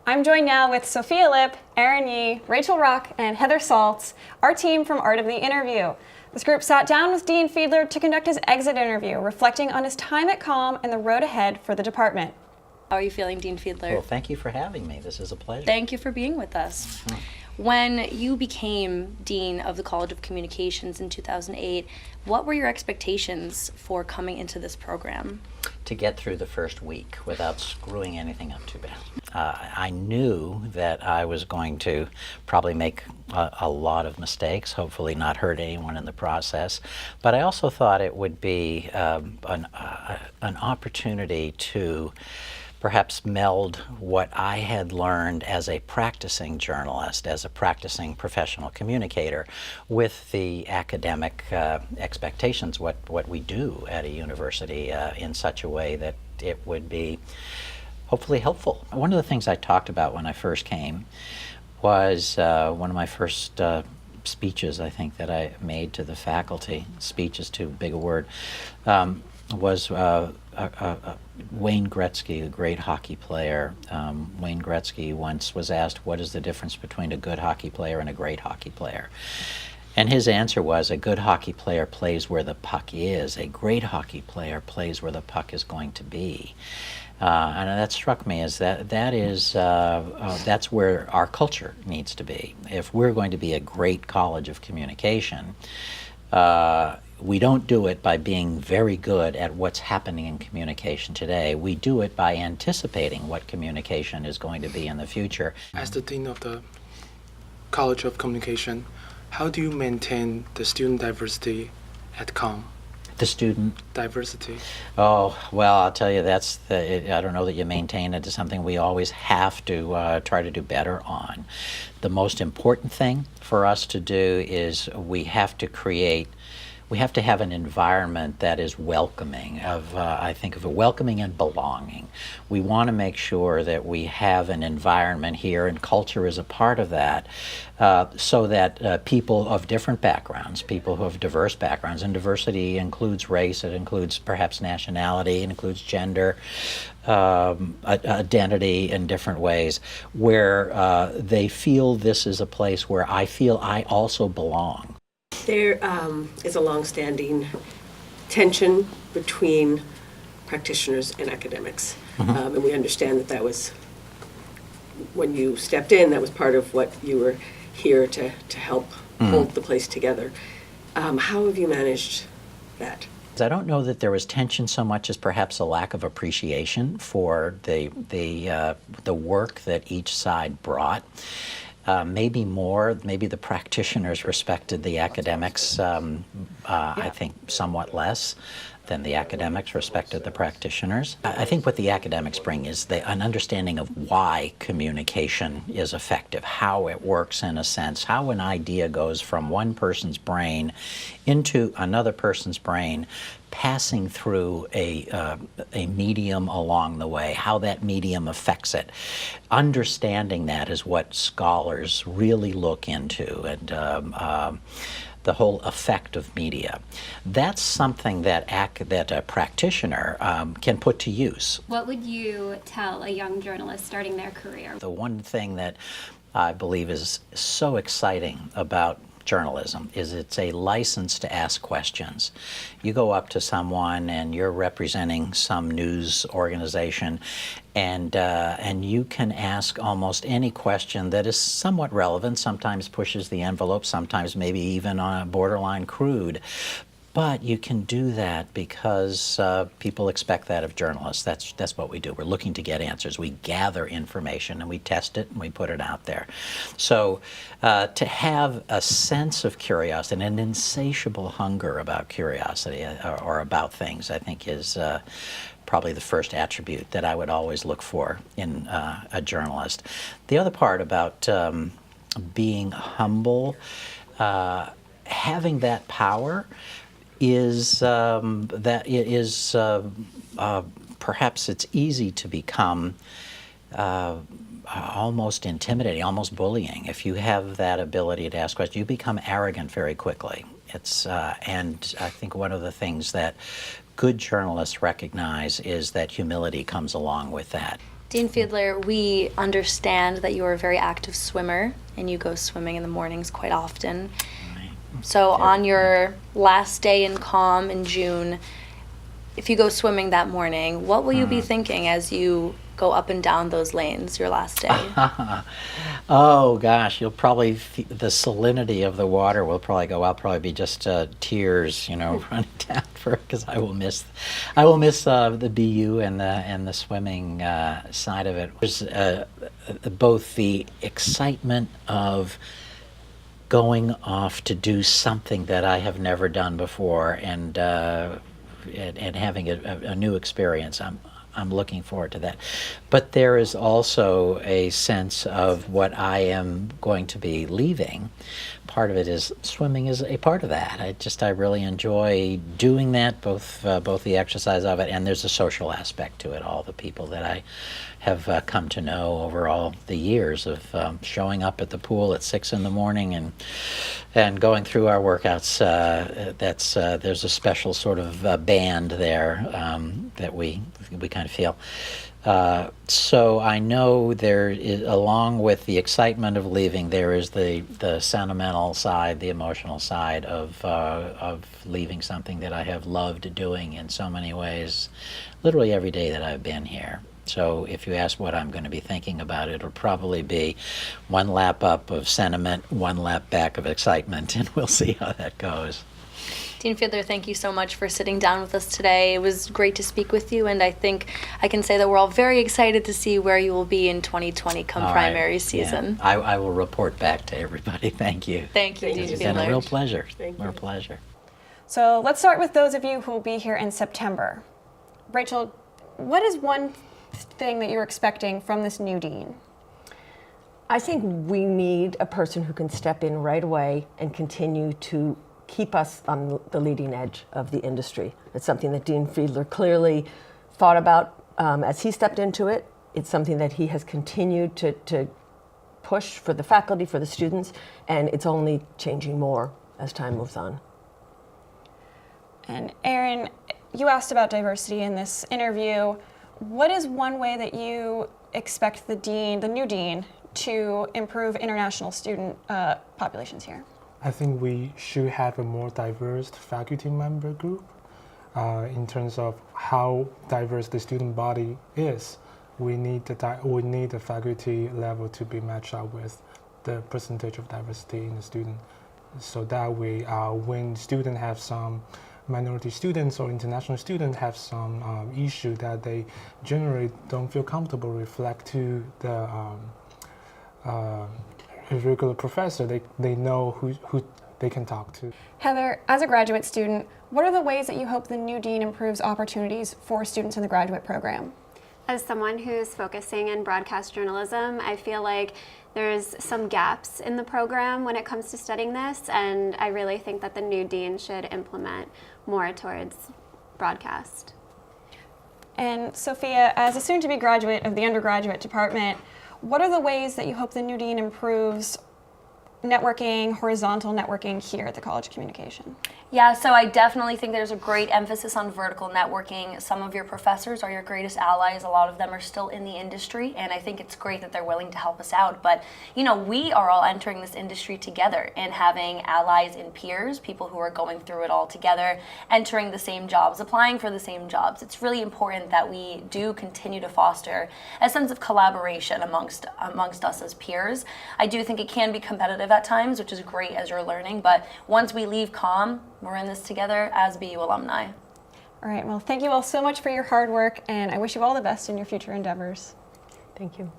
I'm joined now with Sophia Lipp, Erin Yee, Rachel Rock, and Heather Saltz, our team from Art of the Interview. This group sat down with Dean Fiedler to conduct his exit interview, reflecting on his time at COM and the road ahead for the department. How are you feeling, Dean Fiedler? Well, thank you for having me. This is a pleasure. Thank you for being with us. When you became Dean of the College of Communications in 2008, what were your expectations for coming into this program? To get through the first week without screwing anything up too bad. I knew that I was going to probably make a lot of mistakes, hopefully not hurt anyone in the process, but I also thought it would be an opportunity to perhaps meld what I had learned as a practicing journalist, as a practicing professional communicator, with the academic expectations, what we do at a university in such a way that it would be hopefully helpful. One of the things I talked about when I first came was one of my first speeches, I think, that I made to the faculty. Speech is too big a word. Was Wayne Gretzky, a great hockey player. Wayne Gretzky once was asked, what is the difference between a good hockey player and a great hockey player? And his answer was, a good hockey player plays where the puck is. A great hockey player plays where the puck is going to be. And that struck me as that's where our culture needs to be. If we're going to be a great college of communication, we don't do it by being very good at what's happening in communication today. We do it by anticipating what communication is going to be in the future. As the Dean of the College of Communication, how do you maintain the student diversity at COM? The student diversity. Oh, well, I'll tell you, I don't know that you maintain it. It's something we always have to try to do better on. The most important thing for us to do is we have to have an environment that is welcoming, I think of it, welcoming and belonging. We want to make sure that we have an environment here, and culture is a part of that, so that people of different backgrounds, people who have diverse backgrounds, and diversity includes race, it includes perhaps nationality, it includes gender, identity in different ways, where they feel this is a place where I feel I also belong. There is a long-standing tension between practitioners and academics. And we understand that was, when you stepped in, that was part of what you were here to help hold the place together. How have you managed that? I don't know that there was tension so much as perhaps a lack of appreciation for the work that each side brought. Maybe the practitioners respected the academics, I think somewhat less than the academics respected the practitioners. I think what the academics bring is an understanding of why communication is effective, how it works in a sense, how an idea goes from one person's brain into another person's brain, passing through a medium along the way, how that medium affects it. Understanding that is what scholars really look into, and the whole effect of media. That's something that a practitioner can put to use. What would you tell a young journalist starting their career? The one thing that I believe is so exciting about journalism is it's a license to ask questions. You go up to someone and you're representing some news organization, and you can ask almost any question that is somewhat relevant, sometimes pushes the envelope, sometimes maybe even on a borderline crude. But you can do that because people expect that of journalists. That's what we do. We're looking to get answers. We gather information and we test it and we put it out there. So to have a sense of curiosity, an insatiable hunger about curiosity or about things, I think is probably the first attribute that I would always look for in a journalist. The other part about being humble, having that power, is that it is perhaps it's easy to become almost intimidating, almost bullying. If you have that ability to ask questions, you become arrogant very quickly. And I think one of the things that good journalists recognize is that humility comes along with that. Dean Fiedler, we understand that you are a very active swimmer and you go swimming in the mornings quite often. So on your last day in COM in June, if you go swimming that morning, what will you be thinking as you go up and down those lanes your last day? Oh gosh, you'll probably the salinity of the water will probably go. I'll probably be just tears, running down because I will miss the BU and the swimming side of it. There's both the excitement of going off to do something that I have never done before, and having a new experience. I'm looking forward to that. But there is also a sense of what I am going to be leaving. Part of it is swimming is a part of that. I really enjoy doing that, both the exercise of it, and there's a social aspect to it. All the people that I have come to know over all the years of showing up at the pool at 6 a.m. and going through our workouts. There's a special sort of band there that we kind of feel. So I know there is, along with the excitement of leaving, there is the sentimental side, the emotional side of leaving something that I have loved doing in so many ways, literally every day that I've been here. So if you ask what I'm going to be thinking about, it'll probably be one lap up of sentiment, one lap back of excitement, and we'll see how that goes. Dean Fiedler, thank you so much for sitting down with us today. It was great to speak with you, and I think I can say that we're all very excited to see where you will be in 2020 come All primary right. season. Yeah. I will report back to everybody. Thank you. Thank you, Dean It's been a Fiedler. real pleasure. Thank you. Real pleasure. So let's start with those of you who will be here in September. Rachel, what is one thing that you're expecting from this new dean? I think we need a person who can step in right away and continue to keep us on the leading edge of the industry. It's something that Dean Fiedler clearly thought about as he stepped into it. It's something that he has continued to push for the faculty, for the students, and it's only changing more as time moves on. And Erin, you asked about diversity in this interview. What is one way that you expect the new dean, to improve international student populations here? I think we should have a more diverse faculty member group in terms of how diverse the student body is. We need the faculty level to be matched up with the percentage of diversity in the student, so that way when students have some minority students or international students have some issue that they generally don't feel comfortable reflect to the regular professor, they know who they can talk to. Heather, as a graduate student, what are the ways that you hope the new dean improves opportunities for students in the graduate program? As someone who's focusing in broadcast journalism, I feel like there's some gaps in the program when it comes to studying this, and I really think that the new dean should implement more towards broadcast. And Sophia, as a soon-to-be graduate of the undergraduate department, what are the ways that you hope the new dean improves networking, horizontal networking here at the College of Communication? Yeah, so I definitely think there's a great emphasis on vertical networking. Some of your professors are your greatest allies. A lot of them are still in the industry, and I think it's great that they're willing to help us out. But, we are all entering this industry together and having allies and peers, people who are going through it all together, entering the same jobs, applying for the same jobs. It's really important that we do continue to foster a sense of collaboration amongst us as peers. I do think it can be competitive at times, which is great as you're learning, but once we leave COM, we're in this together as BU alumni. All right, well, thank you all so much for your hard work, and I wish you all the best in your future endeavors. Thank you.